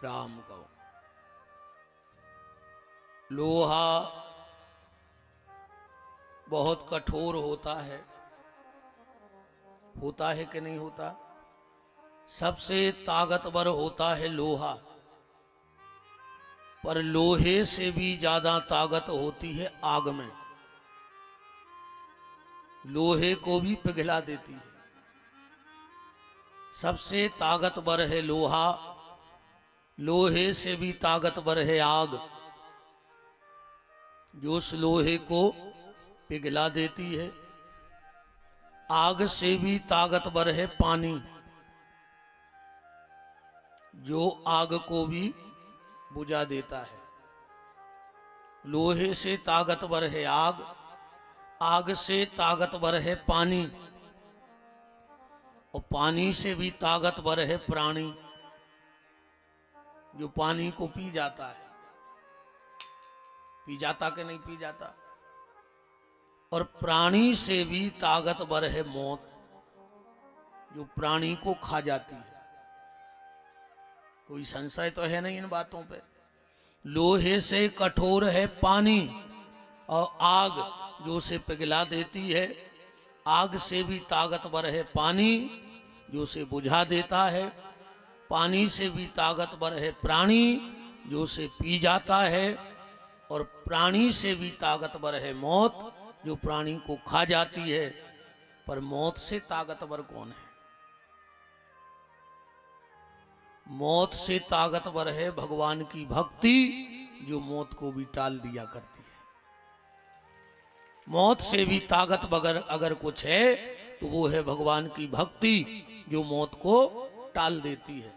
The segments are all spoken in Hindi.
राम को। लोहा बहुत कठोर होता है कि नहीं होता? सबसे ताकतवर होता है लोहा, पर लोहे से भी ज्यादा ताकत होती है आग में। लोहे को भी पिघला देती है। सबसे ताकतवर है लोहा, लोहे से भी ताकतवर है आग, जो उस लोहे को पिघला देती है। आग से भी ताकतवर है पानी, जो आग को भी बुझा देता है। लोहे से ताकतवर है आग, आग से ताकतवर है पानी, और पानी से भी ताकतवर है प्राणी, जो पानी को पी जाता है। पी जाता कि नहीं पी जाता? और प्राणी से भी ताकतवर है मौत, जो प्राणी को खा जाती है। कोई संशय तो है नहीं इन बातों पे। लोहे से कठोर है पानी, और आग जो उसे पिघला देती है। आग से भी ताकतवर है पानी, जो उसे बुझा देता है। पानी से भी ताकतवर है प्राणी, जो उसे पी जाता है। और प्राणी से भी ताकतवर है मौत, जो प्राणी को खा जाती है। पर मौत से ताकतवर कौन है? मौत से ताकतवर है भगवान की भक्ति, जो मौत को भी टाल दिया करती है। मौत से भी ताकतवर अगर कुछ है तो वो है भगवान की भक्ति, जो मौत को टाल देती है।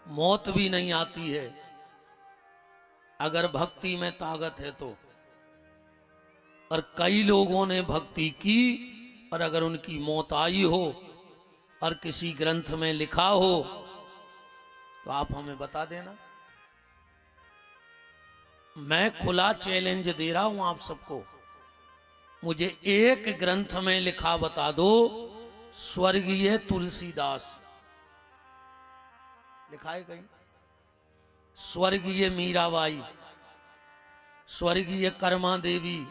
मौत भी नहीं आती है अगर भक्ति में ताकत है तो। और कई लोगों ने भक्ति की और अगर उनकी मौत आई हो और किसी ग्रंथ में लिखा हो तो आप हमें बता देना। मैं खुला चैलेंज दे रहा हूं आप सबको, मुझे एक ग्रंथ में लिखा बता दो, स्वर्गीय तुलसीदास लिखा है कहीं? स्वर्गीय मीराबाई, स्वर्गीय कर्मा देवी,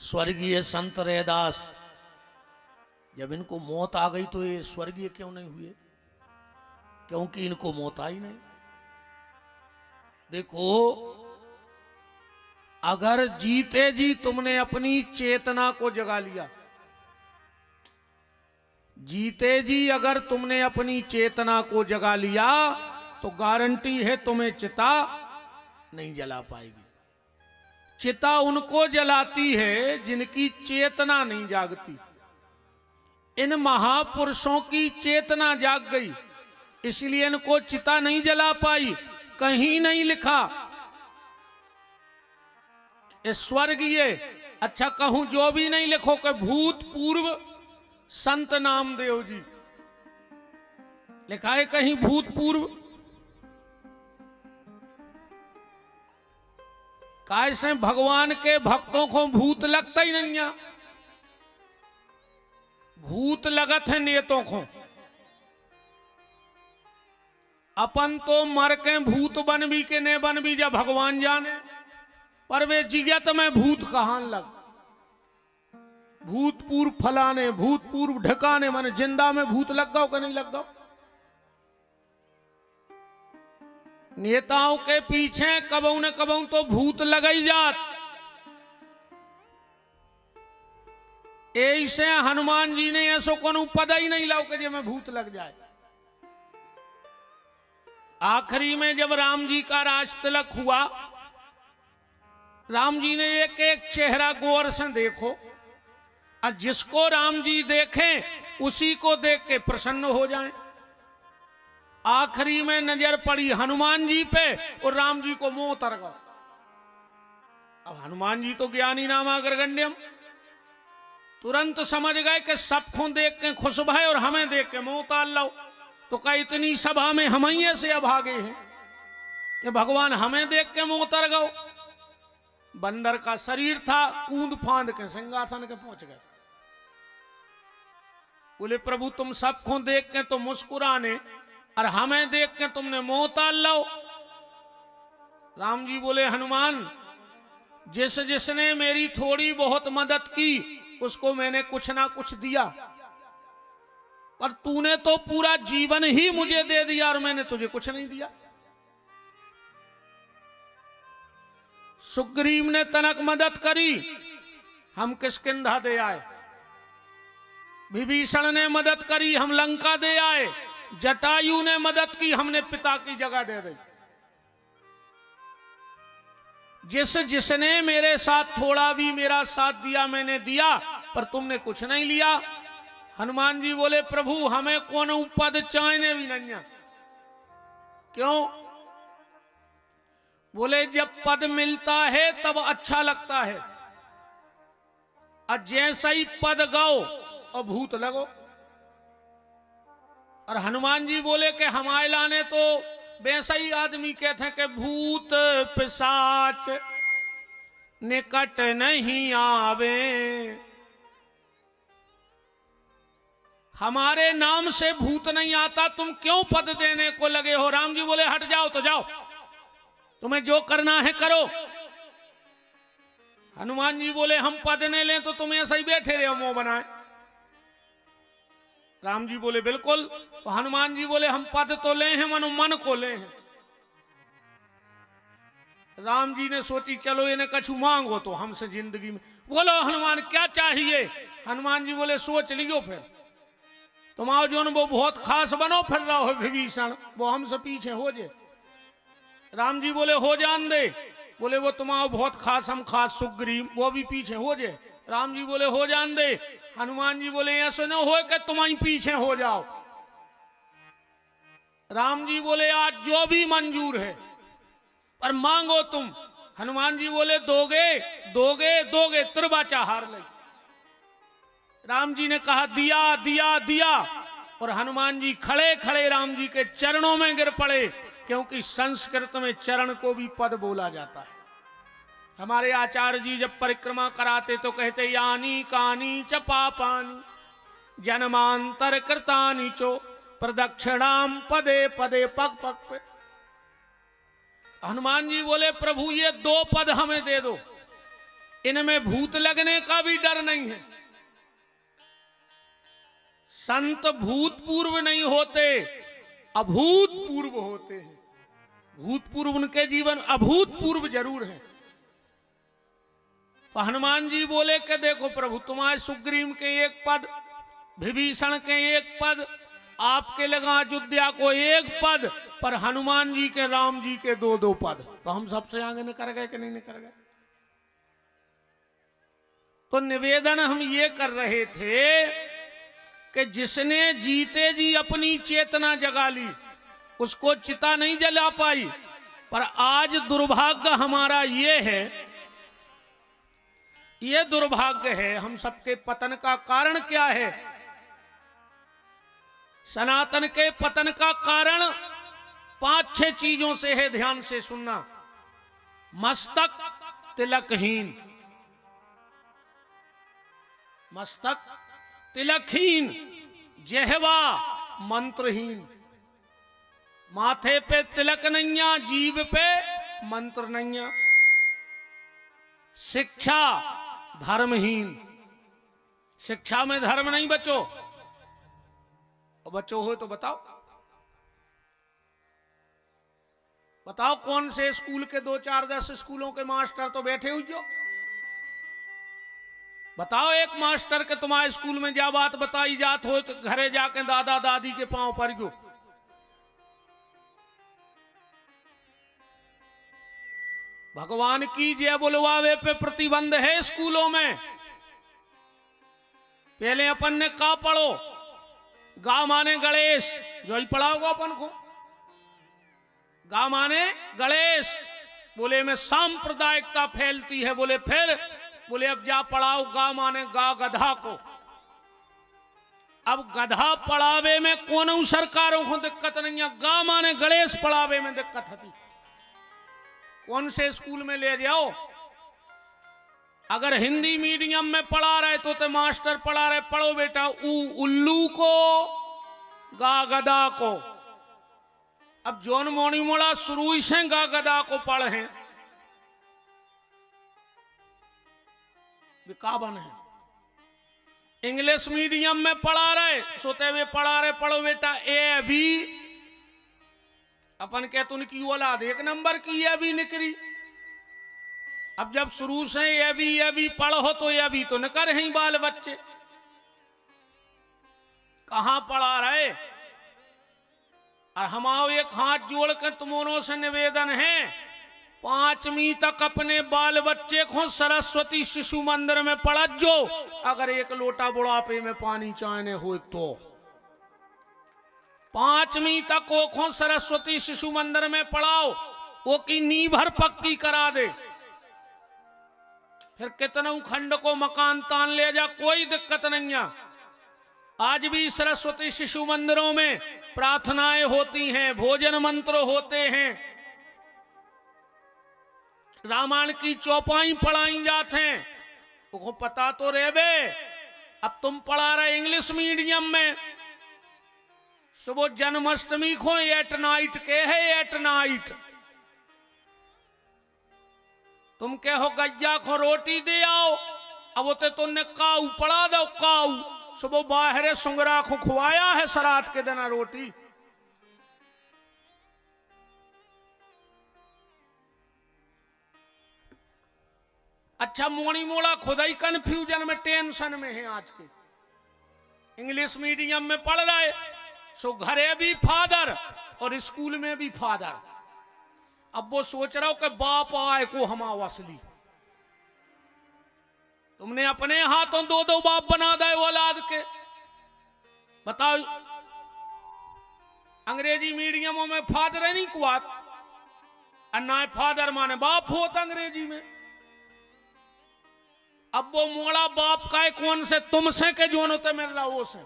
स्वर्गीय संत रैदास, जब इनको मौत आ गई तो ये स्वर्गीय क्यों नहीं हुए? क्योंकि इनको मौत आई नहीं। देखो, अगर जीते जी तुमने अपनी चेतना को जगा लिया, जीते जी अगर तुमने अपनी चेतना को जगा लिया तो गारंटी है तुम्हें चिता नहीं जला पाएगी। चिता उनको जलाती है जिनकी चेतना नहीं जागती। इन महापुरुषों की चेतना जाग गई, इसलिए इनको चिता नहीं जला पाई। कहीं नहीं लिखा स्वर्गीय, अच्छा कहूं जो भी नहीं लिखो कि भूतपूर्व संत नामदेव जी, लिखा है कहीं भूतपूर्व? कैसे भगवान के भक्तों को भूत लगता ही नहीं है? भूत लगत है नेतों को। अपन तो मर के भूत बन भी के ने बन भी जा भगवान जाने, पर वे जिगत में भूत कहां लग। भूतपूर्व फलाने, भूतपूर्व ढकाने, माने जिंदा में भूत लग गो कि नहीं लग गो? नेताओं के पीछे कबऊ न कबऊ तो भूत लग ही जात। ऐसे हनुमान जी ने ऐसो कोनो पद ही नहीं लाओ कि में भूत लग जाए। आखिरी में जब राम जी का राज तिलक हुआ, राम जी ने एक एक चेहरा गौर से देखो, और जिसको राम जी देखें उसी को देख के प्रसन्न हो जाएं। आखिरी में नजर पड़ी हनुमान जी पे और राम जी को मोह उतर गया। अब हनुमान जी तो ज्ञानी नाम अग्रगण्यम, तुरंत समझ गए कि सबको देख के खुश भय और हमें देख के मोह उतार लो। तो क्या इतनी सभा में हम ही से अभागे हैं कि भगवान हमें देख के मोह उतर गए? बंदर का शरीर था, कूद फांद के सिंहासन के पहुंच गए। बोले प्रभु तुम सबको देख के तो मुस्कुराने, और हमें देख के तुमने मोह ताल लो। राम जी बोले हनुमान, जिसने मेरी थोड़ी बहुत मदद की उसको मैंने कुछ ना कुछ दिया, पर तूने तो पूरा जीवन ही मुझे दे दिया और मैंने तुझे कुछ नहीं दिया। सुग्रीव ने तनक मदद करी, हम किष्किंधा दे आए। विभीषण ने मदद करी, हम लंका दे आए। जटायु ने मदद की, हमने पिता की जगह दे दी। जिसने मेरे साथ थोड़ा भी मेरा साथ दिया मैंने दिया, पर तुमने कुछ नहीं लिया। हनुमान जी बोले प्रभु हमें कौन पद चाहने भी नहीं है। क्यों? बोले जब पद मिलता है तब अच्छा लगता है, और जैसा ही पद गाओ और भूत लगो। और हनुमान जी बोले कि हमारे लाने तो वैसा ही आदमी कहते हैं कि भूत पिशाच निकट नहीं आवे, हमारे नाम से भूत नहीं आता, तुम क्यों पद देने को लगे हो? राम जी बोले हट जाओ तो जाओ, तुम्हें जो करना है करो। हनुमान जी बोले हम पद नहीं लें तो तुम ऐसा ही बैठे रहो मुंह बनाए। राम जी बोले बिल्कुल। तो हनुमान जी बोले हम पद तो ले हैं मनु मन को ले हैं। राम जी ने सोची चलो इन्हें कछु मांगो तो हमसे जिंदगी में। बोलो हनुमान क्या चाहिए? हनुमान जी बोले सोच लियो, फिर तुम्हारा जो वो बहुत खास बनो फिर रहा हो विभीषण, वो हमसे पीछे हो जाए। राम जी बोले हो जान दे। बोले वो तुम्हारा बहुत खास हम खास सुग्रीव, वो भी पीछे हो जाए। राम जी बोले हो जान दे। हनुमान जी बोले ऐसे न हो कि तुम्हारी पीछे हो जाओ। राम जी बोले आज जो भी मंजूर है, पर मांगो तुम। हनुमान जी बोले दोगे दोगे दोगे, त्रिबाचा हार ले। राम जी ने कहा दिया दिया दिया, और हनुमान जी खड़े खड़े राम जी के चरणों में गिर पड़े, क्योंकि संस्कृत में चरण को भी पद बोला जाता है। हमारे आचार्य जी जब परिक्रमा कराते तो कहते यानी कानी च पापानी जन्मांतर कृतानि चो प्रदक्षिणाम पदे पदे, पग पग पे। हनुमान जी बोले प्रभु ये 2 पद हमें दे दो, इनमें भूत लगने का भी डर नहीं है। संत भूतपूर्व नहीं होते, अभूतपूर्व होते हैं। भूतपूर्व उनके जीवन, अभूतपूर्व जरूर है। तो हनुमान जी बोले कि देखो प्रभु तुम्हारे सुग्रीव के 1 पद, विभीषण के 1 पद, आपके लगा अयोध्या को 1 पद, पर हनुमान जी के राम जी के 2-2 पद। तो हम सबसे आगे निकल गए कि नहीं निकल गए? तो निवेदन हम ये कर रहे थे कि जिसने जीते जी अपनी चेतना जगा ली उसको चिता नहीं जला पाई। पर आज दुर्भाग्य हमारा ये है, ये दुर्भाग्य है, हम सबके पतन का कारण क्या है? सनातन के पतन का कारण 5-6 चीजों से है, ध्यान से सुनना। मस्तक तिलकहीन, मस्तक तिलकहीन, जेहवा मंत्रहीन। माथे पे तिलक नैया, जीभ पे मंत्र नैया। शिक्षा धर्महीन, शिक्षा में धर्म नहीं बच्चों। और बच्चों हो तो बताओ, बताओ कौन से स्कूल के 2-4-10 स्कूलों के मास्टर तो बैठे हुई हो। बताओ एक मास्टर के तुम्हारे स्कूल में जा बात बताई जात हो तो घरे जाके दादा दादी के पांव पर गयो। भगवान की जय बुलवावे पे प्रतिबंध है स्कूलों में। पहले अपन ने का पढ़ो, गा माने गणेश, जो ही पढ़ाओगे अपन को, गा माने गणेश। बोले में सांप्रदायिकता फैलती है। बोले फिर, बोले अब जा पढ़ाओ गा माने गा गधा को। अब गधा पढ़ावे में कौन सरकारों को दिक्कत नहीं है, गा माने गणेश पढ़ावे में दिक्कत होती। कौन से स्कूल में ले जाओ, अगर हिंदी मीडियम में पढ़ा रहे तो मास्टर पढ़ा रहे, पढ़ो बेटा ऊ उल्लू को गा गधा को। अब जौन मोनी मोड़ा शुरू से गा गदा को पढ़े काबन है इंग्लिश मीडियम में पढ़ा रहे सोते हुए पढ़ा रहे पढ़ो बेटा ए बी अपन कहते उनकी औलाद एक नंबर की ए बी निकली। अब जब शुरू से ए बी पढ़ो तो ए बी तो न कर ही बाल बच्चे कहां पढ़ा रहे। और हमारा एक हाथ जोड़कर तुमों से निवेदन है 5वीं तक अपने बाल बच्चे को सरस्वती शिशु मंदिर में पढ़ जो अगर एक लोटा बुढ़ापे में पानी चाहने हो तो 5वीं तक को सरस्वती शिशु मंदिर में पढ़ाओ वो की नींव भर पक्की करा दे फिर कितनों खंड को मकान तान ले जा कोई दिक्कत नहीं है। आज भी सरस्वती शिशु मंदिरों में प्रार्थनाएं होती हैं भोजन मंत्र होते हैं रामायण की चौपाई पढ़ाई जाते हैं वो पता तो रे बे। अब तुम पढ़ा रहे इंग्लिश मीडियम में सुबह जन्माष्टमी को एट नाइट के है एट नाइट तुम कहो गैया को रोटी दे आओ अब वो तो तुमने काऊ पढ़ा दो काऊ सुबह बाहर सुंगरा को खुआया है सरात के दिन रोटी। अच्छा मोड़ी मोड़ा खुद ही कंफ्यूजन में टेंशन में है आज के इंग्लिश मीडियम में पढ़ रहे सो घरे भी फादर और स्कूल में भी फादर। अब वो सोच रहा हो कि बाप आए को हमारा असली तुमने अपने हाथों दो बाप बना दे औलाद के। बताओ अंग्रेजी मीडियमों में फादर है नहीं कुआत और ना फादर माने बाप होता अंग्रेजी में। अब वो मोड़ा बाप का है कौन से तुमसे के जोन होते मिल रहा वो से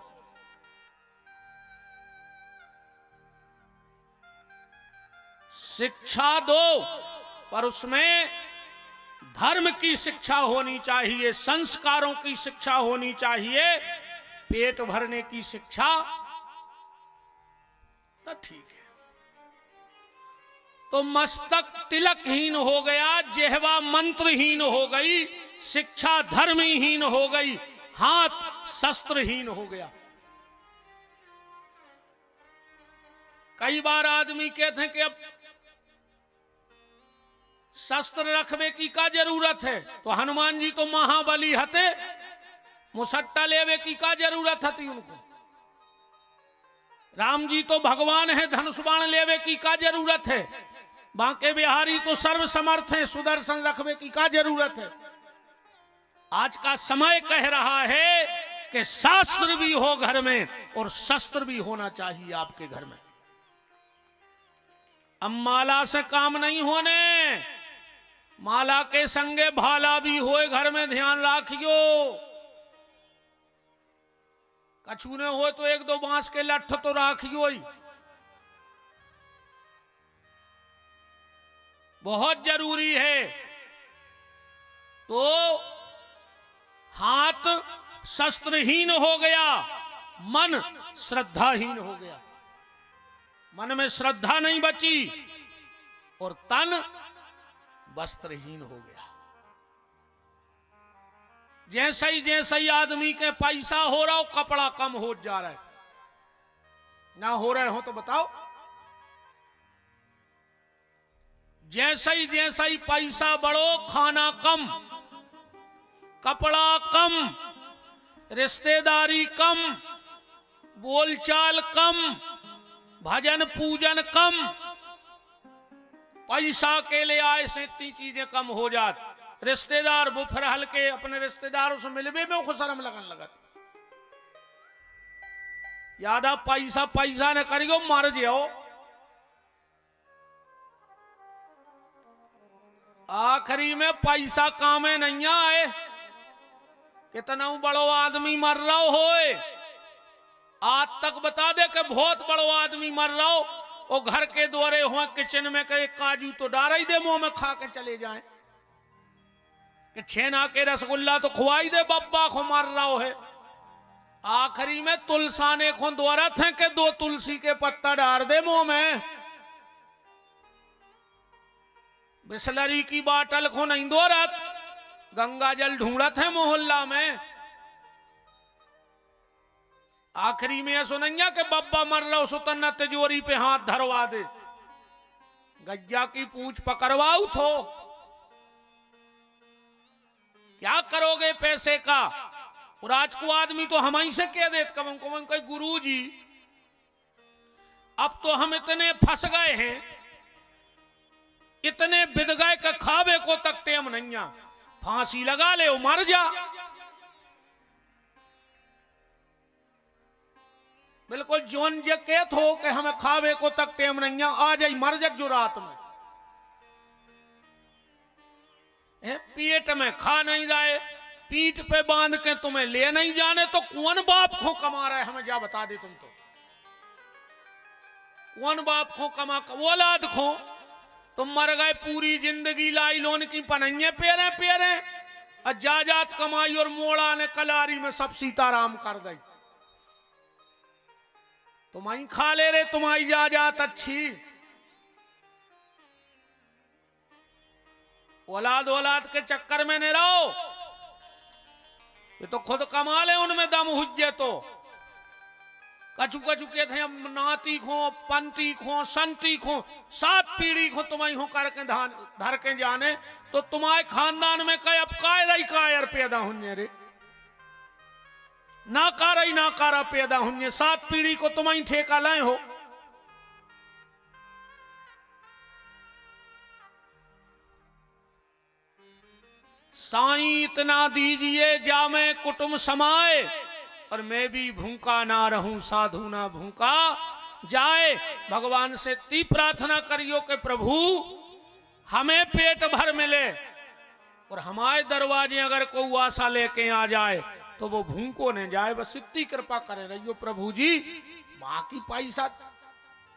शिक्षा दो पर उसमें धर्म की शिक्षा होनी चाहिए संस्कारों की शिक्षा होनी चाहिए पेट भरने की शिक्षा तो ठीक है। तो मस्तक तिलकहीन हो गया जेहवा मंत्रहीन हो गई शिक्षा धर्महीन हो गई हाथ शस्त्रहीन हो गया। कई बार आदमी कहते हैं कि अब शस्त्र रखने की का जरूरत है तो हनुमान जी तो महाबली हते मुसट्टा लेवे की का जरूरत थी उनको। राम जी तो भगवान है धनुष बाण लेवे की का जरूरत है। बांके बिहारी तो सर्व समर्थ है सुदर्शन रखवे की का जरूरत है। आज का समय कह रहा है कि शास्त्र भी हो घर में और शस्त्र भी होना चाहिए आपके घर में। अब माला से काम नहीं होने माला के संगे भाला भी होए घर में ध्यान राखियो। कछु ने हो तो एक दो बांस के लठ तो राखियो ही बहुत जरूरी है। तो हाथ शस्त्रहीन हो गया मन श्रद्धाहीन हो गया मन में श्रद्धा नहीं बची और तन वस्त्रहीन हो गया। जैसे ही आदमी के पैसा हो रहा हो कपड़ा कम हो जा रहा है ना हो रहे हो तो बताओ। जैसे ही पैसा बढ़ो खाना कम कपड़ा कम रिश्तेदारी कम बोलचाल कम भजन पूजन कम पैसा के लिए आए से इतनी चीजें कम हो जात। रिश्तेदार बुफर हल्के अपने रिश्तेदारों से मिलवे में खुद शर्म लगन लगत यादा पैसा न करियो मर जाओ। आखिरी में पैसा कामे नहीं आए कितना बड़ो आदमी मर रहा होए आज तक बता दे कि बहुत बड़ो आदमी मर रहा हो और घर के द्वारे हो किचन में कहे काजू तो डारा ही दे मुंह में खा के चले जाए कि छेना के रसगुल्ला तो खुआई दे बब्बा को मर रहा है। आखिरी में तुलसाने को द्वारा थे कि 2 तुलसी के पत्ता डाल दे मुंह में बिस्लरी की बाटल को नहीं दोरत, गंगा जल ढूंढत है मोहल्ला में। आखिरी में ऐसा नहीं है कि बब्बा मर रहा सुतन्ना तिजोरी पे हाथ धरवा दे, गज्जा की पूंछ पकड़वाऊ थो। क्या करोगे पैसे का? और आज को आदमी तो हम ही से कह देते कम कोई गुरु जी अब तो हम इतने फंस गए हैं, इतने बिद गए कि खावे को तक टेम नहीं आ, फांसी लगा ले मर जा। बिल्कुल जोन जे कहत हो कि हमें खावे को तक टेम नहीं आ जाई मर जा जो रात में। पेट में खा नहीं रहे, पीठ पे बांध के तुम्हें ले नहीं जाने, तो कौन बाप को कमा रहा है हमें जा बता दे। तुम तो कौन बाप को कमा, औलाद को तुम मर गए, पूरी जिंदगी लाई लोन की पनइये पेरे पेरे, जाजात कमाई और मोड़ा ने कलारी में सब सीताराम कर दी। तुम्हारी खा ले रहे, तुम्हारी जाजात अच्छी। औलाद औलाद के चक्कर में नहीं रहो, ये तो खुद कमा ले, उनमें दम हुज्जे तो कछु कछु के थे नाती खो पंती खो संती खो 7 पीढ़ी खो तुम्हारी हो करके धर के जाने, तो तुम्हारे खानदान में कई अब कायर कायर पैदा होने रे, नाकारा पैदा होने, 7 पीढ़ी को तुम्हारी ठेका लाए हो। साईं इतना दीजिए जामे कुटुंब समाए, और मैं भी भूखा ना रहूं साधु ना भूखा जाए। भगवान से ती प्रार्थना करियो कि प्रभु हमें पेट भर मिले, और हमारे दरवाजे अगर कोई आशा लेके आ जाए तो वो भूखो न जाए, बस इतनी कृपा करे रहियो प्रभु जी। बाकी पैसा,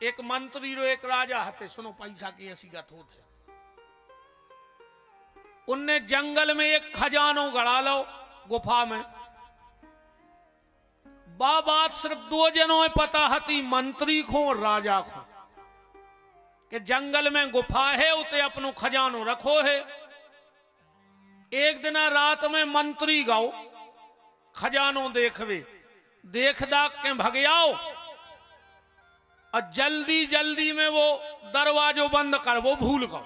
एक मंत्री रो एक राजा हते, सुनो पैसा की ऐसी गत होते, उनने जंगल में एक खजानो गड़ा लो गुफा में। बात सिर्फ 2 जनों में पता हती, मंत्री को और राजा को, कि जंगल में गुफा है उते अपनो खजानो रखो है। एक दिन रात में मंत्री गाओ खजानो देखवे, देख दाख के भगयाओ, और जल्दी जल्दी में वो दरवाजो बंद कर वो भूल गओ,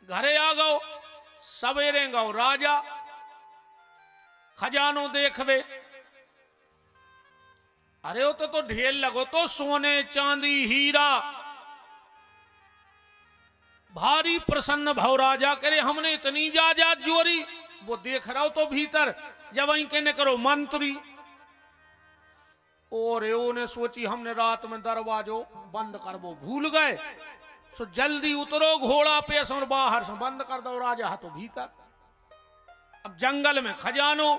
घरे आ गओ। सवेरे गओ राजा खजानो देखवे, अरे वो तो ढेर लगो, तो सोने चांदी हीरा, भारी प्रसन्न भव राजा करे हमने इतनी जायदाद जोरी। वो देख रहा हो तो भीतर जब वहीं कहने करो मंत्री, और ने सोची हमने रात में दरवाजो बंद कर वो भूल गए, सो जल्दी उतरो घोड़ा पे और बाहर से बंद कर दो राजा हाथों भीतर। अब जंगल में खजानो,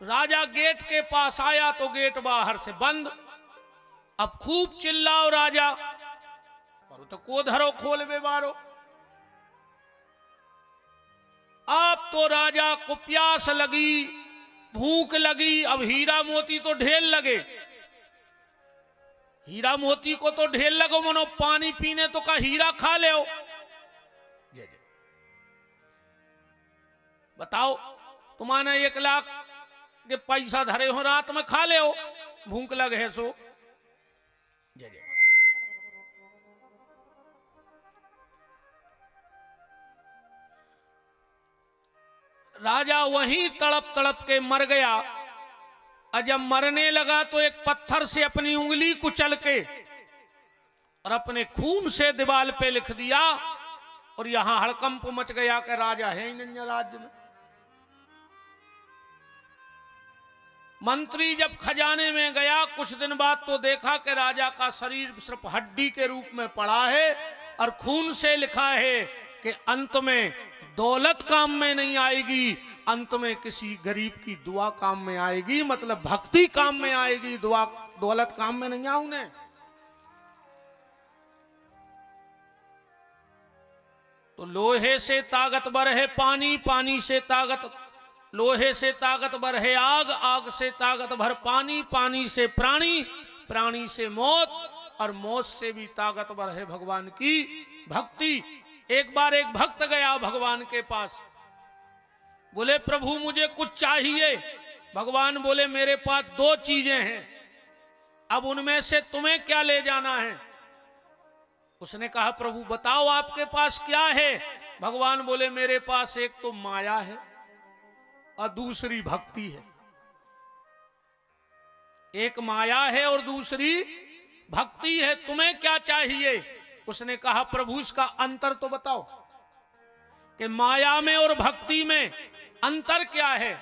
राजा गेट के पास आया तो गेट बाहर से बंद। अब खूब चिल्लाओ राजा, और तो को धरो खोलवे बारो। अब तो राजा को प्यास लगी, भूख लगी, अब हीरा मोती तो ढेर लगे, हीरा मोती को तो ढेर लगो, मनो पानी पीने तो का हीरा खा ले। बताओ तुम्हारा 1 लाख के पैसा धरे हो, रात में खा ले, भूख लगे है सो। जय जय। राजा वहीं तड़प तड़प के मर गया, और जब मरने लगा तो एक पत्थर से अपनी उंगली कुचल के और अपने खून से दीवार पे लिख दिया, और यहां हड़कंप मच गया कि राजा है ही नहीं राज्य में। मंत्री जब खजाने में गया कुछ दिन बाद तो देखा कि राजा का शरीर सिर्फ हड्डी के रूप में पड़ा है, और खून से लिखा है कि अंत में दौलत काम में नहीं आएगी, अंत में किसी गरीब की दुआ काम में आएगी, मतलब भक्ति काम में आएगी, दुआ दौलत काम में नहीं आऊने। तो लोहे से ताकतवर है पानी, पानी से ताकत, लोहे से ताकतवर है आग, आग से ताकतवर पानी, पानी से प्राणी, प्राणी से मौत, और मौत से भी ताकतवर है भगवान की भक्ति। एक बार एक भक्त गया भगवान के पास, बोले प्रभु मुझे कुछ चाहिए। भगवान बोले मेरे पास दो चीजें हैं, अब उनमें से तुम्हें क्या ले जाना है? उसने कहा प्रभु बताओ आपके पास क्या है? भगवान बोले मेरे पास एक तो माया है और दूसरी भक्ति है। एक माया है और दूसरी भक्ति है, तुम्हें क्या चाहिए? उसने कहा प्रभु इसका अंतर तो बताओ कि माया में और भक्ति में अंतर क्या है?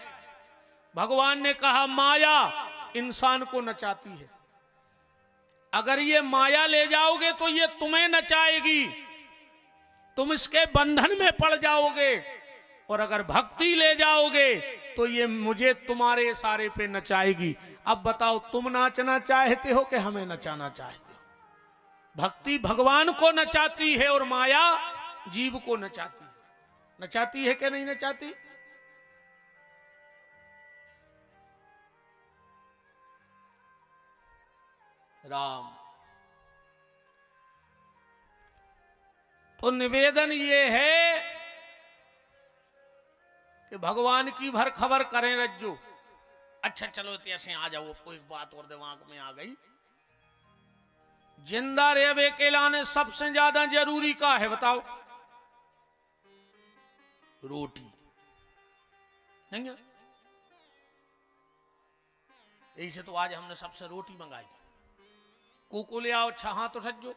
भगवान ने कहा माया इंसान को नचाती है, अगर ये माया ले जाओगे तो ये तुम्हें नचाएगी, तुम इसके बंधन में पड़ जाओगे, और अगर भक्ति ले जाओगे तो ये मुझे तुम्हारे इशारे पे नचाएगी। अब बताओ तुम नाचना चाहते हो कि हमें नचाना चाहते हो? भक्ति भगवान को नचाती है और माया जीव को नचाती है। नचाती है कि नहीं नचाती? राम। तो निवेदन ये है कि भगवान की भर खबर करें रज्जू। अच्छा चलो ऐसे आ जाओ, कोई बात और दिमाग में आ गई। जिंदा रेवे के लाने सबसे ज्यादा जरूरी का है बताओ? रोटी नहीं है? यही से तो आज हमने सबसे रोटी मंगाई। कोको ले आओ, अच्छा हाँ तो सज्जो।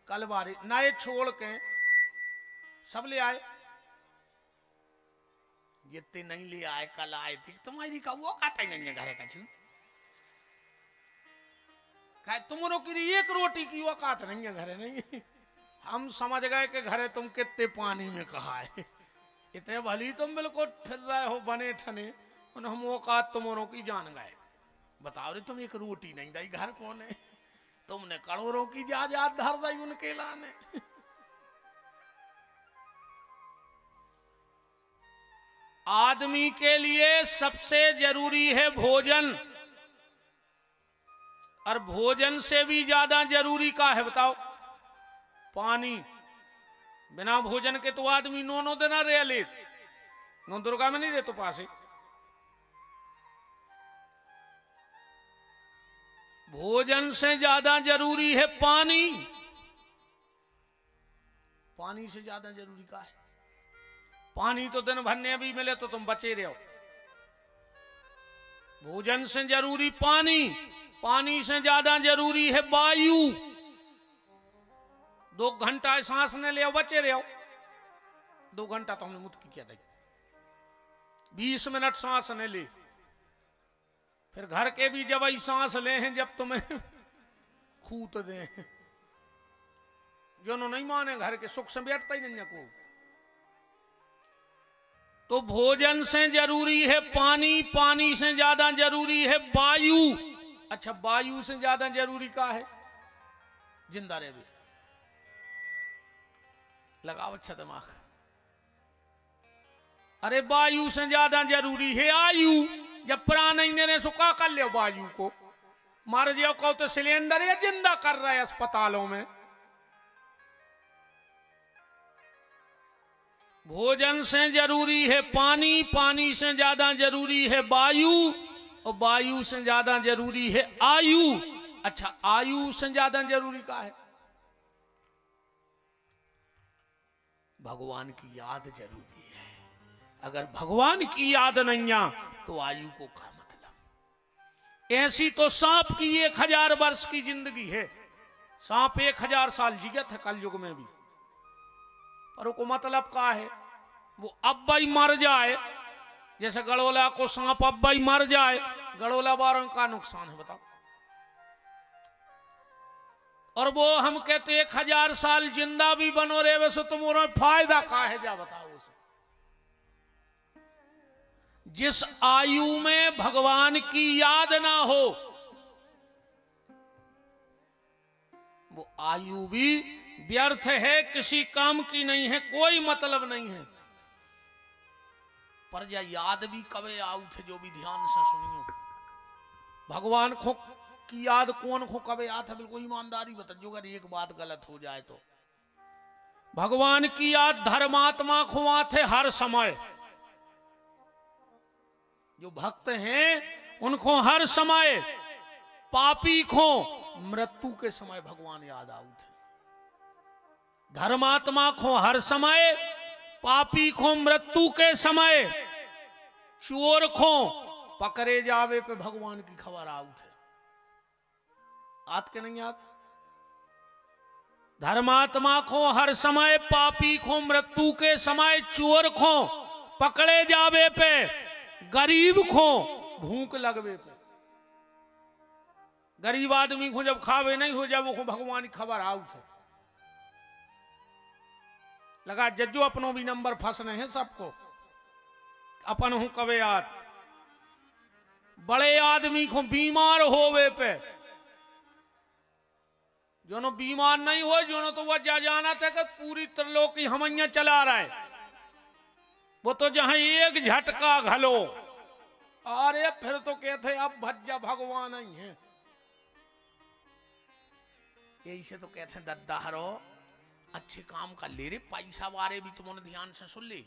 कल बारी नए छोड़ के सब ले आए, जितने नहीं ले आए कल आए थी तुम्हारी का वो खाता ही नहीं है घर का चीज। तुमरो की एक रोटी की वो कात नहीं है घरे नहीं। हम समझ गए कि घरे तुम कितने पानी में कहा है, इतने भली तुम बिल्कुल फिर रहे हो बने ठने, हम वो कात तुमरो की जान गए। बताओ रे तुम एक रोटी नहीं दई घर कौन है? तुमने करोड़ों की जायदाद धर दी उनके लाने। आदमी के लिए सबसे जरूरी है भोजन, और भोजन से भी ज्यादा जरूरी का है बताओ? पानी। बिना भोजन के तो आदमी नो देना रह लेत, नो दुर्गा में नहीं रहे तो पासे। भोजन से ज्यादा जरूरी है पानी, पानी से ज्यादा जरूरी का है? पानी तो दिन भर ने भी मिले तो तुम बचे रहो। भोजन से जरूरी पानी, पानी से ज्यादा जरूरी है वायु। 2 घंटा सांस ने ले बचे रहो, 2 घंटा तो हमने मुट्ठी किया था, 20 मिनट सांस ने ले, फिर घर के भी जब आई सांस ले हैं जब तुम्हें खूत दे, जो नहीं माने घर के सुख से बैठता ही नहीं को। तो भोजन से जरूरी है पानी, पानी से ज्यादा जरूरी है वायु। अच्छा वायु से ज्यादा जरूरी का है? जिंदा रहे भी। लगाओ अच्छा दिमाग। अरे वायु से ज्यादा जरूरी है आयु। जब प्राण नहीं ने सुखा कर ले वायु को, मार जाओ कहो तो सिलेंडर या जिंदा कर रहा है अस्पतालों में। भोजन से जरूरी है पानी, पानी से ज्यादा जरूरी है वायु, और वायु से ज्यादा जरूरी है आयु। अच्छा आयु से ज्यादा जरूरी का है? भगवान की याद जरूरी है। अगर भगवान की याद नहीं आ तो आयु को क्या मतलब? ऐसी तो सांप की 1000 वर्ष की जिंदगी है, सांप 1000 साल जीवित है कल युग में भी, पर को मतलब का है? वो अब्बा ही मर जाए, जैसे गड़ोला को सांप अब्बा ही मर जाए, गड़ोला बारों का नुकसान है बताओ? और वो हम कहते 1000 साल जिंदा भी बनो रहे, वैसे तुम्हारा फायदा का है जा बताओ उसे? जिस आयु में भगवान की याद ना हो वो आयु भी व्यर्थ है, किसी काम की नहीं है, कोई मतलब नहीं है। पर या याद भी कबे आउ थे जो भी ध्यान से सुनियो। भगवान को की याद कौन को कबे आता, बिल्कुल ईमानदारी बता जो अगर एक बात गलत हो जाए तो। भगवान की याद धर्मात्मा को आते हर समय, जो भक्त हैं उनको हर समय, पापी को मृत्यु के समय भगवान याद आउत है। धर्मात्मा को हर समय, पापी को मृत्यु के समय, चोर को पकड़े जावे पे भगवान की खबर आउत है। आत के नहीं याद? धर्मात्मा को हर समय, पापी को मृत्यु के समय, चोर को पकड़े जावे पे, गरीब को भूख लगवे पे। गरीब आदमी को जब खावे नहीं हो जाए वो भगवान की खबर आउत है। लगा जज्जो अपनों भी नंबर फंसने हैं सबको, अपन हूं कवे याद। बड़े आदमी को बीमार होवे पे, जो नो बीमार नहीं हो, जो नो तो वह जाना था कि पूरी त्रिलोकी हमैया चला रहा है, वो तो जहां एक झटका घलो, अरे फिर तो कहते अब भज्जा भगवान ही है। यही से तो कहते हैं दद्दा हरो अच्छे काम का ले रे, पैसा वारे भी तुमने ध्यान से सुन ली।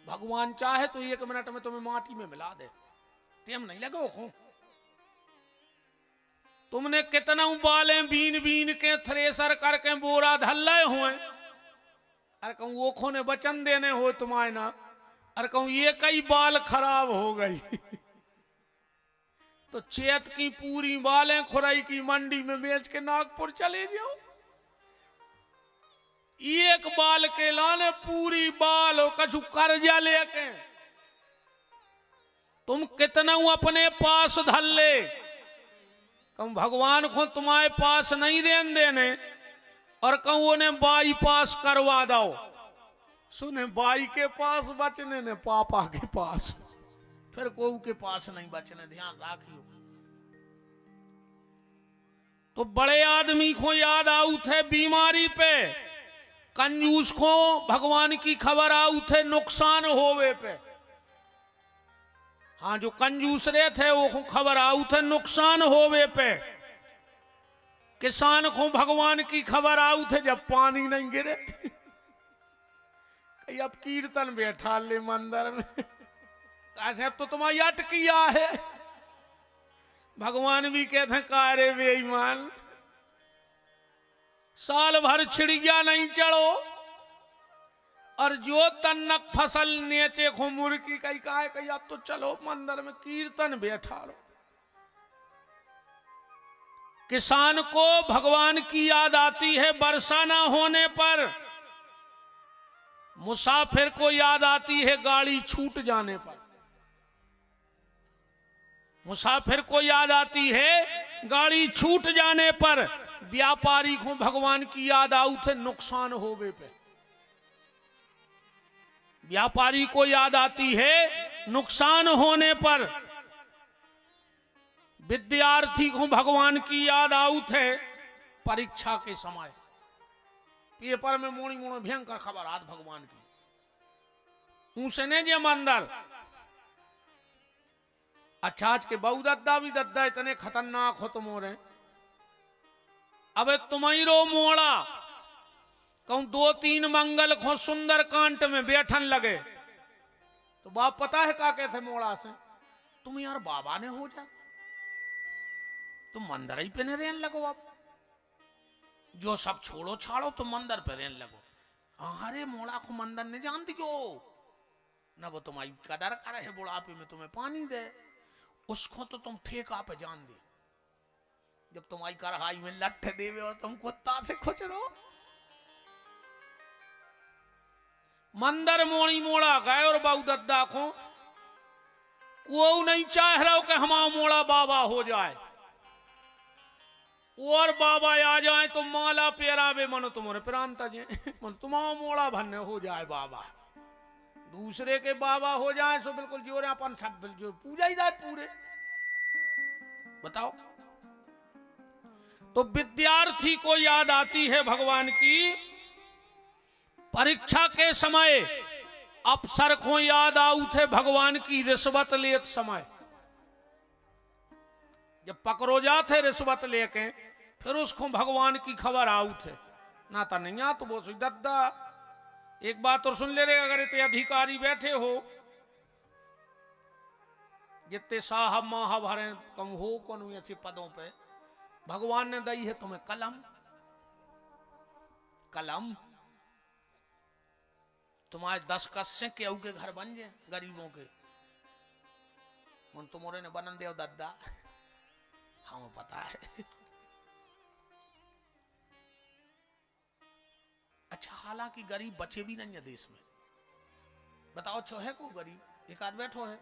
भगवान चाहे तो 1 मिनट में तुम्हें माटी में मिला दे, टेम नहीं लगे वो। तुमने कितना उबाले बीन बीन के थ्रेसर करके बोरा धल्ले हुए, अरे कहूं वो खोने वचन देने हो तुम्हारे ना, अरे कहूं ये कई बाल खराब हो गई तो चेत की पूरी बालें खुराई की मंडी में बेच के नागपुर चले जाओ। एक बाल के लाने पूरी बाल और कछु कर्जा लेके तुम कितना अपने पास धल ले, कहूं भगवान को तुम्हारे पास नहीं रहने देने, और कहूं उन्हें बाईपास करवा दो। सुने बाई के पास बचने ने पापा के पास, फिर कोई के पास नहीं बचने, ध्यान रखियो। तो बड़े आदमी को याद आउत है बीमारी पे, कंजूस को भगवान की खबर आउत है नुकसान होवे पे। हाँ जो कंजूस रहे थे वो खबर आउत है नुकसान होवे पे। किसान को भगवान की खबर आउत है जब पानी नहीं गिरे अब कीर्तन बैठा ले मंदिर में, ऐसे अब तो तुम्हारी अटकिया है। भगवान भी कहते हैं कारे बेईमान, साल भर छिड़िया नहीं चढ़ो, और जो तन्नक फसल नेचे को मुर्गी कई कहा कही अब तो चलो मंदिर में कीर्तन बैठा लो। किसान को भगवान की याद आती है वर्षा न होने पर, मुसाफिर को याद आती है गाड़ी छूट जाने पर। मुसाफिर को याद आती है गाड़ी छूट जाने पर, व्यापारी को भगवान की याद आउत है नुकसान होवे पे। व्यापारी को याद आती है नुकसान होने पर। विद्यार्थी को भगवान की याद आउत है परीक्षा के समय। पेपर में मोड़ी मोड़ो भयंकर खबर आत भगवान की, ऊसने जे मंदिर। अच्छा आज के बहु दद्दा भी दद्दा इतने खतरनाक हो तुम हो रहे। अब तुम्हारो मोड़ा कहूं 2-3 मंगल को सुंदर कांट में बैठन लगे, तो बाप पता है क्या कहते मोड़ा से, तुम यार बाबा ने हो जा, तुम मंदिर ही पे नहीं रहने लगो, अब जो सब छोड़ो छाड़ो तुम मंदिर पे रहने लगो। अरे मोड़ा को मंदिर नहीं जान दियो ना, वो तुम्हारी कदर करे है, बुढ़ापे में तुम्हें पानी दे, उसको तो तुम ठेका पे जान दे। जब तुम्हारी कढ़ाई में लट्ठ देवे और तुम कुत्ता से खुचरो। मंदिर मोड़ी मोड़ा गए और बाऊ दद्दा को वो नहीं चाह रहा कि हमारा मोड़ा बाबा हो जाए, और बाबा आ जाए तो माला पेरावे मनो तुम्हारे प्रांत जे मन तुम्हारा मोड़ा भन्ने हो जाए बाबा, दूसरे के बाबा हो जाए सो बिल्कुल जोरे अपन सब जो पूजा ही जाए पूरे। बताओ, तो विद्यार्थी को याद आती है भगवान की परीक्षा के समय, अफसर को याद आउत है भगवान की रिश्वत लेत समय। जब पकड़ो जाते रिश्वत लेके फिर उसको भगवान की खबर आऊ थे ना तो नहीं आ तो वो दद्दा एक बात और सुन ले रे, अगर इतने अधिकारी बैठे हो जितने साहब माहब हरे कम हो कौन ऐसे पदों पे, भगवान ने दी है तुम्हें कलम, कलम तुम्हारे 10 कस्से केहू के घर बन जाए गरीबों के, उन तुम्हारे ने बनन दे दद्दा, हमें पता है। अच्छा हालांकि गरीब बचे भी नहीं है देश में, बताओ छो है को गरीब, एक आध बैठो है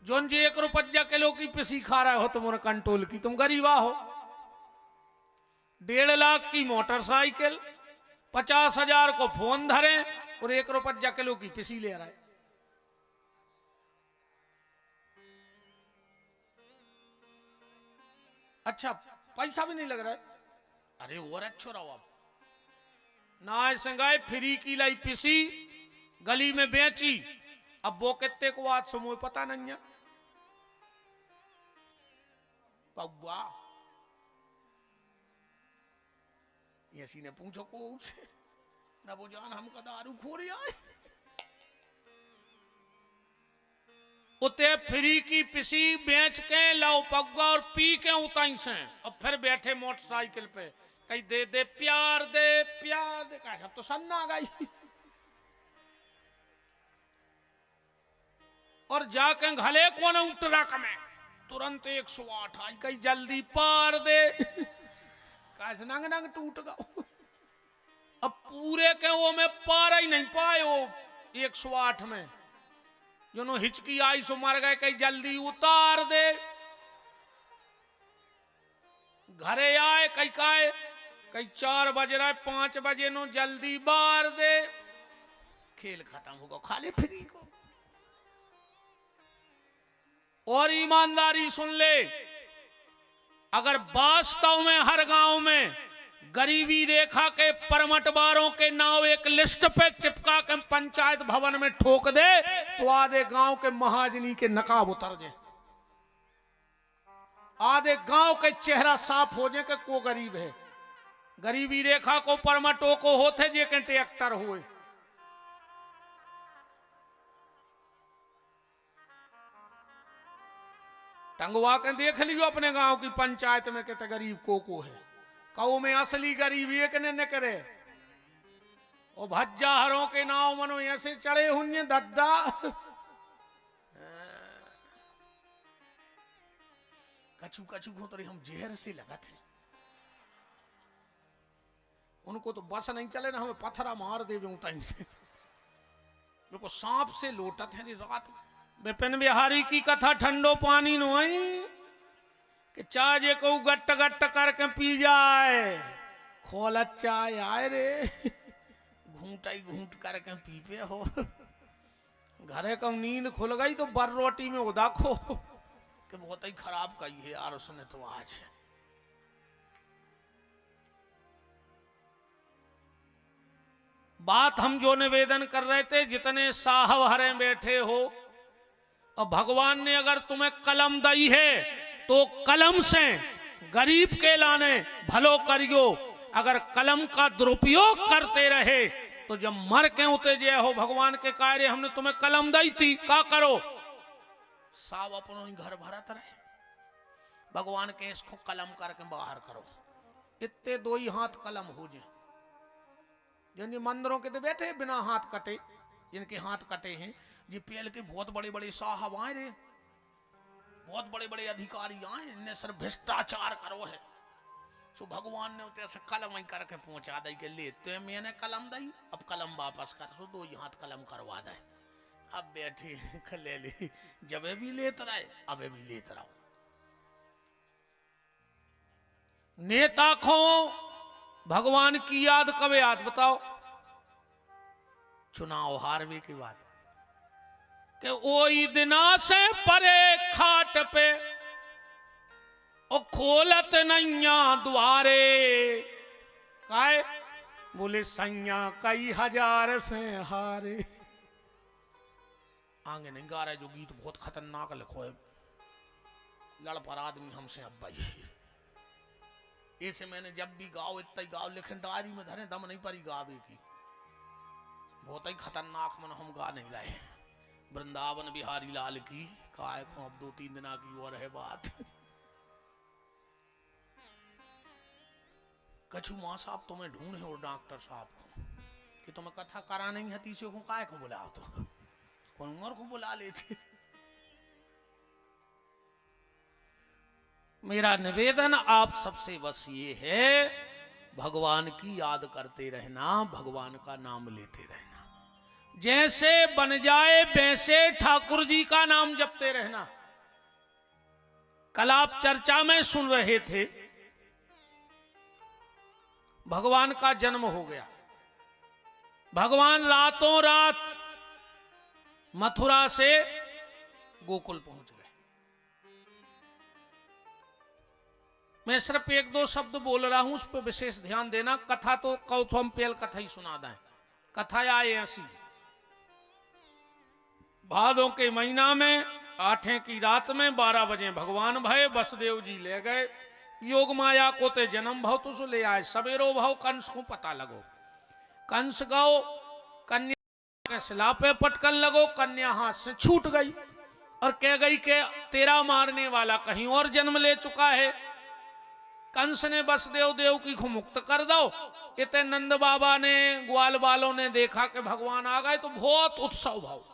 जोन जी 1 रुपया किलो की पिसी खा रहे हो तुम कंट्रोल की, तुम गरीबा हो। 1.5 लाख की मोटरसाइकिल, 50,000 को फोन धरे और 1 रुपया किलो की पिसी ले रहा है। अच्छा पैसा भी नहीं लग रहा है, अरे और अच्छो रहो अब ना संगाए फ्री की लाई पिसी गली में बेची, अब वो कितने को आज समूह पता नहीं है। पौवा ऐसी ने पूछो को ना वो जान हमका दारू खो रहा है, उते फ्री की पिसी बेच के लाओ पग्गा और पी के उताई से और फिर बैठे मोटरसाइकिल पे कहीं दे दे प्यार दे प्यार दे, कहा सब तो सन्ना गई और जाके घले कौन ट्रक में तुरंत 108 आई, कहीं जल्दी पार दे कैसे नंग नंग टूट गओ। अब पूरे के वो में पार ही नहीं पाए वो 108 में, जो हिचकी आई सो मर गए, कहीं जल्दी उतार दे। घरे आए कहीं काए कहीं 4 बज रहा है 5 बजे नो जल्दी बार दे, खेल खत्म होगा खाले फ्री को। और ईमानदारी सुन ले, अगर वास्तव में हर गांव में गरीबी रेखा के परमटबारों के नाव एक लिस्ट पे चिपका के पंचायत भवन में ठोक दे तो आधे गांव के महाजनी के नकाब उतर जाए, आधे गांव के चेहरा साफ हो जाए कि को गरीब है। गरीबी रेखा को परमटो को होते जे के ट्रैक्टर हुए। टंगवा के देख लियो अपने गांव की पंचायत में कितने गरीब को है, कौ में असली गरीबी एक ने न करे। और भज्जा हरों के नाव मनो ऐसे चढ़े हुए दद्दा कछु कछु को तो हम जहर से लगा थे, उनको तो बस नहीं चले ना हमें पत्थरा मार दे उताई से, मेरे को सांप से लोटत है रात। विपिन बिहारी की कथा ठंडो पानी नो आई कि चाय को गट्ट गट्ट करके पी जाए, खोल चाय आए रे घूंटा ही घूंट करके पी पे हो। घरे को नींद खुल गई तो बर रोटी में उदाखो कि बहुत ही खराब कही है यार उसने तो आज। बात हम जो निवेदन कर रहे थे, जितने साहब हरे बैठे हो, और भगवान ने अगर तुम्हें कलम दी है तो कलम से गरीब के लाने भलो करियो। अगर कलम का दुरुपयोग करते रहे तो जब मर के उते जे हो भगवान के कार्य हमने तुम्हें कलम दी थी का करो, साव अपनों ही घर भरत रहे, भगवान के इसको कलम करके बाहर करो। इतने 2 ही हाथ कलम हो जाए, जिन मंदिरों के तो बैठे बिना हाथ कटे, जिनके हाथ कटे हैं जी पीएल के बहुत बड़े बड़े साहब आए रे, बहुत बड़े बड़े अधिकारी आए, इनने सिर्फ भ्रष्टाचार करो है। तो भगवान ने उते से कलम ही करके पहुंचा दी के ले तो मैंने कलम दी, अब कलम वापस कर, सो 2 ही हाथ कलम करवा दे। अब बैठे ले ली, जब भी लेते रहे अब भी लेते रहो। नेता खो भगवान की याद कब याद बताओ, चुनाव हारवे की बात कि ओई दिना से परे खाट पे ओ खोलत नैया द्वारे, काय बोले सैया कई हजार से हारे। आगे नहीं गा रहे, जो गीत बहुत खतरनाक लिखो है, लड़ पर आदमी हमसे अब भाई। ऐसे मैंने जब भी गाओ इतना ही गाओ, लेकिन डायरी में धरे दम नहीं पड़ी गावे की, बहुत ही खतरनाक मन हम गा नहीं रहे। वृंदावन बिहारी लाल की काय को अब 2-3 दिन की और है बात। कछु माँ साहब तुम्हें ढूंढे और डॉक्टर साहब को कि तुम्हें कथा करा नहीं है, तीसरे को काय को बुलाओ, तो कौन और को बुला लेते। मेरा निवेदन आप सबसे बस ये है, भगवान की याद करते रहना, भगवान का नाम लेते रहना, जैसे बन जाए वैसे ठाकुर जी का नाम जपते रहना। कल आप चर्चा में सुन रहे थे, भगवान का जन्म हो गया, भगवान रातों रात मथुरा से गोकुल पहुंच गए। मैं सिर्फ 1-2 शब्द बोल रहा हूं, उस पर विशेष ध्यान देना। कथा तो कौथम पेल कथा ही सुना दें। कथा आए ऐसी, भादों के महीना में 8 की रात में 12 बजे भगवान भय, वसुदेव जी ले गए योग माया को, ते जन्म भव तुझ ले आए, सवेरो भव कंस को पता लगो। कंस गो कन्या के शिला पे पटकन लगो, कन्या हाथ से छूट गई और कह गई कि तेरा मारने वाला कहीं और जन्म ले चुका है। कंस ने वसुदेव देव की को मुक्त कर दो। इतने नंद बाबा ने, ग्वाल वालों ने देखा कि भगवान आ गए तो बहुत उत्सव भाव।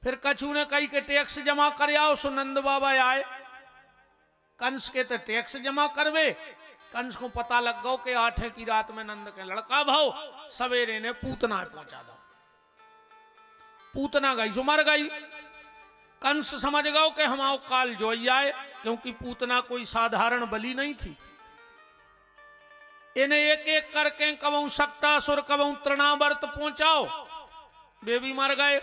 फिर कछु ने कही के टैक्स जमा कर आओ, सो नंद बाबा आए, कंस के तो टैक्स जमा करवे। कंस को पता लग गो कि 8 की रात में नंद के लड़का भाव, सवेरे ने पूतना पहुंचा दो। पूतना गई सो मर गई। कंस समझ गो कि हमाओ काल जोई आए, क्योंकि पूतना कोई साधारण बलि नहीं थी। इन्हें एक एक करके कबऊ सक्टासुर कबऊ तृणावर्त पहुंचाओ, वे भी मर गए।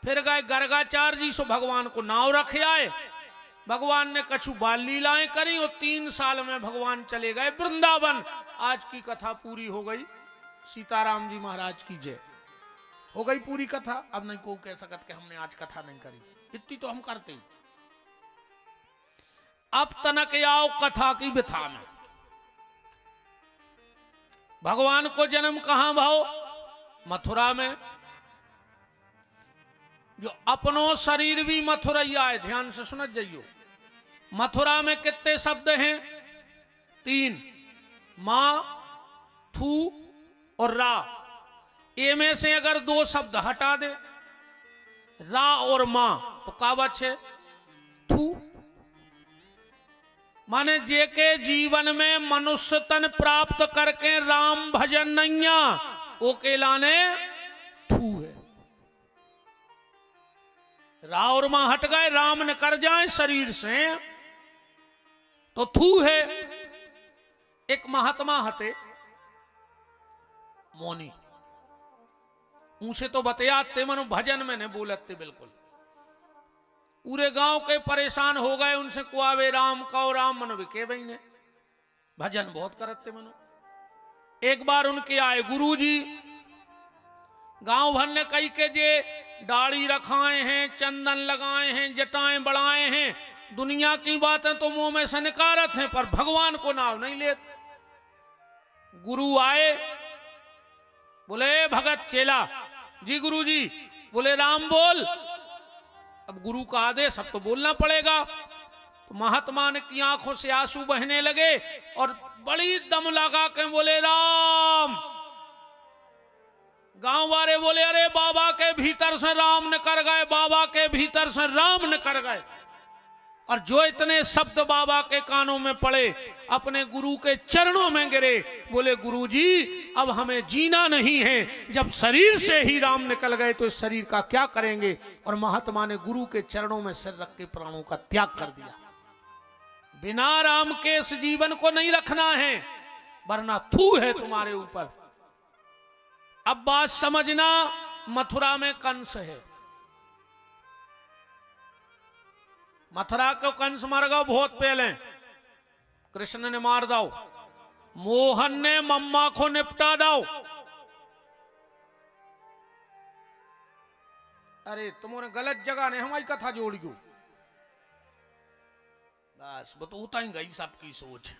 फिर गए गर्गाचार्य जी, सो भगवान को नाव रखे आए। भगवान ने कछु बाल लीलाएं करी और 3 साल में भगवान चले गए वृंदावन। आज की कथा पूरी हो गई। सीताराम जी महाराज की जय। हो गई पूरी कथा। अब नहीं को कह सकत कि हमने आज कथा नहीं करी, इतनी तो हम करते। अब तनक आओ कथा की व्यथा में। भगवान को जन्म कहां भाव? मथुरा में। जो अपनो शरीर भी मथुरैया है, ध्यान से सुनत जाइयो। मथुरा में कितने शब्द हैं? 3, मां, थू और रा। ए में से अगर 2 शब्द हटा दे, रा और मां, तो का बचे? थू। माने जे के जीवन में मनुष्य तन प्राप्त करके राम भजन नैया, वो के लाने थू है। रा और मां हट गए, राम न कर जाए शरीर से, तो थू है। एक महात्मा हते मौनी, उनसे तो बतियाते मनो भजन में नहीं बोलते बिल्कुल। पूरे गांव के परेशान हो गए उनसे, कुआवे राम कौ राम मनो विके भाई ने भजन बहुत करते मनो। एक बार उनके आए गुरुजी, गांव भर ने कही के जे दाढ़ी रखाए हैं, चंदन लगाए हैं, जटाएं बढ़ाए हैं, दुनिया की बातें तो मुंह में से निकारत हैं, पर भगवान को नाम नहीं लेते। गुरु आए, बोले भगत चेला जी, गुरु जी बोले राम बोल। अब गुरु का आदेश, अब तो बोलना पड़ेगा। तो महात्मा ने की आंखों से आंसू बहने लगे और बड़ी दम लगा के बोले राम। गांव वाले बोले अरे बाबा के भीतर से राम न कर गए, बाबा के भीतर से राम न कर गए। और जो इतने शब्द बाबा के कानों में पड़े, अपने गुरु के चरणों में गिरे, बोले गुरुजी अब हमें जीना नहीं है, जब शरीर से ही राम निकल गए तो इस शरीर का क्या करेंगे। और महात्मा ने गुरु के चरणों में सिर रख के प्राणों का त्याग कर दिया। बिना राम के इस जीवन को नहीं रखना है, वरना थू है तुम्हारे ऊपर। अब बात समझना, मथुरा में कंस है। मथुरा को कंस मर गया बहुत पहले, कृष्ण ने मार दाओ, मोहन ने मम्मा को निपटा दाओ। अरे तुमने गलत जगह ने हमारी कथा जोड़ गयो। बस वो तो होता ही गई सबकी सोच।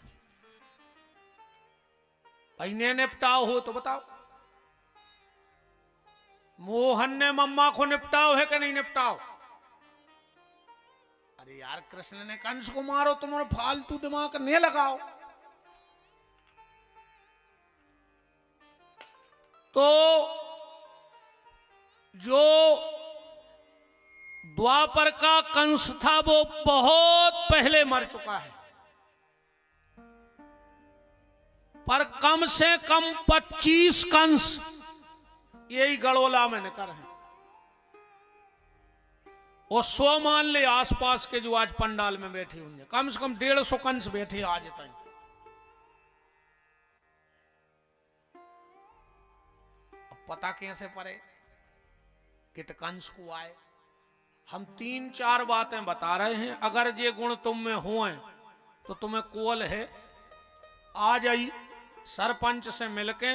इन्हें निपटाओ हो तो बताओ, मोहन ने मम्मा को निपटाओ है कि नहीं निपटाओ? अरे यार कृष्ण ने कंस को मारो, तुम्हारे फालतू दिमाग नहीं लगाओ। तो जो द्वापर का कंस था वो बहुत पहले मर चुका है, पर कम से कम 25 कंस यही गड़ोला में निकर हैं। और 100 मान ले आसपास के जो आज पंडाल में बैठे होंगे, कम से कम 150 कंस बैठे आज तक। पता कैसे पड़े कित कंस को आए? हम 3-4 बातें बता रहे हैं। अगर ये गुण तुम में हो तो तुम्हें कोल है, आ जाई सरपंच से मिलके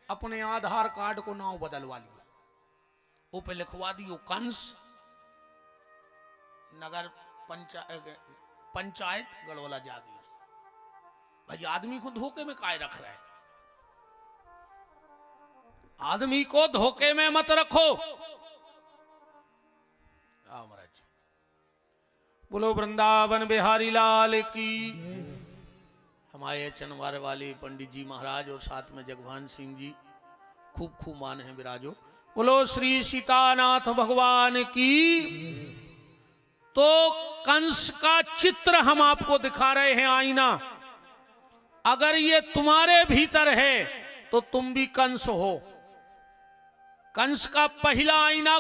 अपने आधार कार्ड को नाम बदलवा लियो, वो पे लिखवा दियो कंस नगर पंचायत गड़ोला जागीर। भाई आदमी को धोखे में काहे रख रहा है? आदमी को धोखे में मत रखो। महाराज बोलो वृंदावन बिहारी लाल की। हमारे चनवार वाले पंडित जी महाराज और साथ में जगवान सिंह जी खूब खूब मान है विराजो। बोलो श्री सीतानाथ भगवान की। तो कंस का चित्र हम आपको दिखा रहे हैं आईना। अगर ये तुम्हारे भीतर है तो तुम भी कंस हो। कंस का पहला आईना